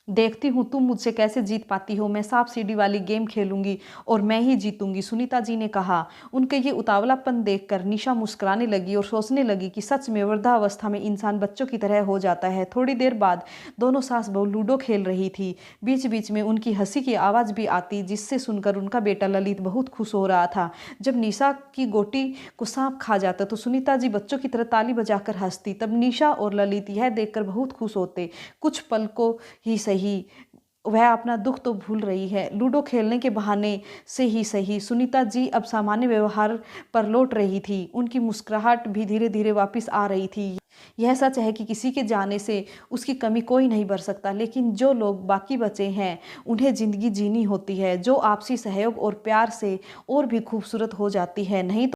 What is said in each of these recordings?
देखती हूँ तुम मुझसे कैसे जीत पाती हो। मैं सांप सीढ़ी वाली गेम खेलूंगी और मैं ही जीतूंगी, सुनीता जी ने कहा। उनके ये उतावलापन देखकर निशा मुस्कुराने लगी और सोचने लगी कि सच में वृद्धावस्था में इंसान बच्चों की तरह हो जाता है। थोड़ी देर बाद दोनों सास बहू लूडो खेल रही थी। बीच बीच में उनकी हंसी की आवाज़ भी आती, जिससे सुनकर उनका बेटा ललित बहुत खुश हो रहा था। जब निशा की गोटी को सांप खा जाता तो सुनीता जी बच्चों की तरह ताली बजाकर हंसती। तब निशा और ललित यह देखकर बहुत खुश होते। कुछ पल को ही सही, वह अपना दुख तो भूल रही है। लूडो खेलने के बहाने से ही सही, सुनीता जी अब सामान्य व्यवहार पर लौट रही थी। उनकी मुस्कुराहट भी धीरे धीरे वापस आ रही थी। यह सच है कि किसी के जाने से उसकी कमी कोई नहीं भर सकता, लेकिन जो लोग बाकी बचे हैं उन्हें जिंदगी जीनी होती है, जो आपसी सहयोग और प्यार से और भी खूबसूरत हो जाती है। नहीं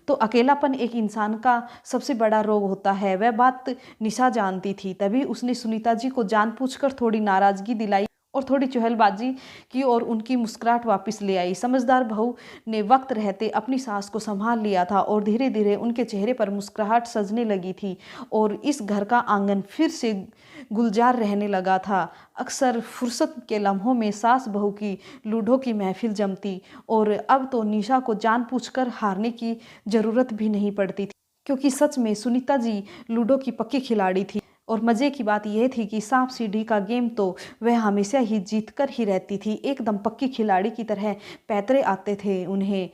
तो अकेलापन एक इंसान का सबसे बड़ा रोग होता है। वह बात निशा जानती थी, तभी उसने सुनीता जी को जानबूझकर थोड़ी नाराजगी दिलाई और थोड़ी चुहलबाजी की और उनकी मुस्कुराहट वापस ले आई। समझदार बहू ने वक्त रहते अपनी सास को संभाल लिया था और धीरे धीरे उनके चेहरे पर मुस्कुराहट सजने लगी थी और इस घर का आंगन फिर से गुलजार रहने लगा था। अक्सर फुर्सत के लम्हों में सास बहू की लूडो की महफिल जमती और अब तो निशा को जानबूझकर हारने की जरूरत भी नहीं पड़ती थी, क्योंकि सच में सुनीता जी लूडो की पक्की खिलाड़ी थी। और मज़े की बात यह थी कि सांप सीढ़ी का गेम तो वह हमेशा ही जीत कर ही रहती थी, एकदम पक्की खिलाड़ी की तरह पैतरे आते थे उन्हें।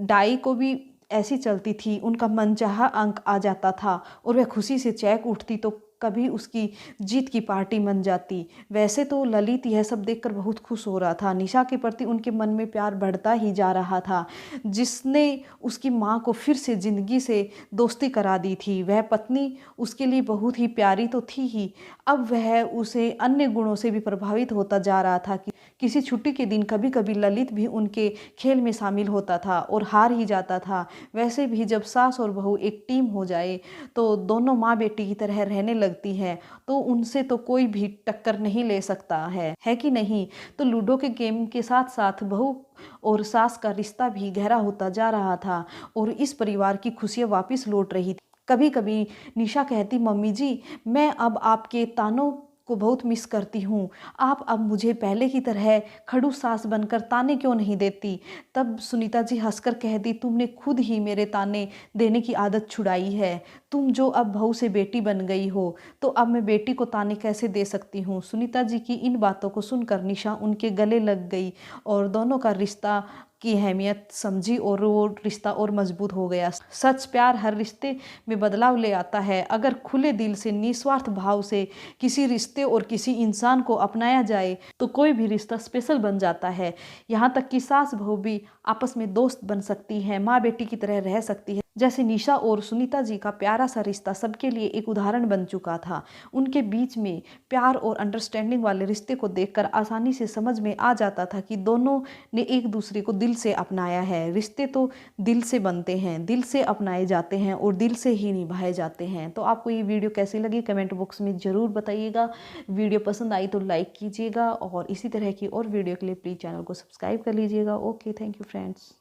डाई को भी ऐसी चलती थी, उनका मनचाहा अंक आ जाता था और वह खुशी से चहक उठती तो कभी उसकी जीत की पार्टी बन जाती। वैसे तो ललित यह सब देखकर बहुत खुश हो रहा था। निशा के प्रति उनके मन में प्यार बढ़ता ही जा रहा था, जिसने उसकी माँ को फिर से जिंदगी से दोस्ती करा दी थी। वह पत्नी उसके लिए बहुत ही प्यारी तो थी ही, अब वह उसे अन्य गुणों से भी प्रभावित होता जा रहा था। कि किसी छुट्टी के दिन कभी कभी ललित भी उनके खेल में शामिल होता था और हार ही जाता था। वैसे भी जब सास और बहू एक टीम हो जाए तो दोनों माँ बेटी की तरह रहने लगती हैं, तो उनसे तो कोई भी टक्कर नहीं ले सकता है कि नहीं। तो लूडो के गेम के साथ साथ बहू और सास का रिश्ता भी गहरा होता जा रहा था और इस परिवार की खुशियाँ वापस लौट रही थी। कभी कभी निशा कहती, मम्मी जी मैं अब आपके तानों को बहुत मिस करती हूँ। आप अब मुझे पहले की तरह खड़ूस सास बनकर ताने क्यों नहीं देती। तब सुनीता जी हंसकर कहती, तुमने खुद ही मेरे ताने देने की आदत छुड़ाई है। तुम जो अब बहू से बेटी बन गई हो, तो अब मैं बेटी को ताने कैसे दे सकती हूँ। सुनीता जी की इन बातों को सुनकर निशा उनके गले लग गई और दोनों का रिश्ता की अहमियत समझी और वो रिश्ता और मजबूत हो गया। सच प्यार हर रिश्ते में बदलाव ले आता है। अगर खुले दिल से निस्वार्थ भाव से किसी रिश्ते और किसी इंसान को अपनाया जाए तो कोई भी रिश्ता स्पेशल बन जाता है। यहाँ तक कि सास बहू भी आपस में दोस्त बन सकती हैं, माँ बेटी की तरह रह सकती है। जैसे निशा और सुनीता जी का प्यारा सा रिश्ता सबके लिए एक उदाहरण बन चुका था। उनके बीच में प्यार और अंडरस्टैंडिंग वाले रिश्ते को देखकर आसानी से समझ में आ जाता था कि दोनों ने एक दूसरे को दिल से अपनाया है। रिश्ते तो दिल से बनते हैं, दिल से अपनाए जाते हैं और दिल से ही निभाए जाते हैं। तो आपको ये वीडियो कैसी लगी कमेंट बॉक्स में ज़रूर बताइएगा। वीडियो पसंद आई तो लाइक कीजिएगा और इसी तरह की और वीडियो के लिए प्लीज़ चैनल को सब्सक्राइब कर लीजिएगा। Okay, thank you friends.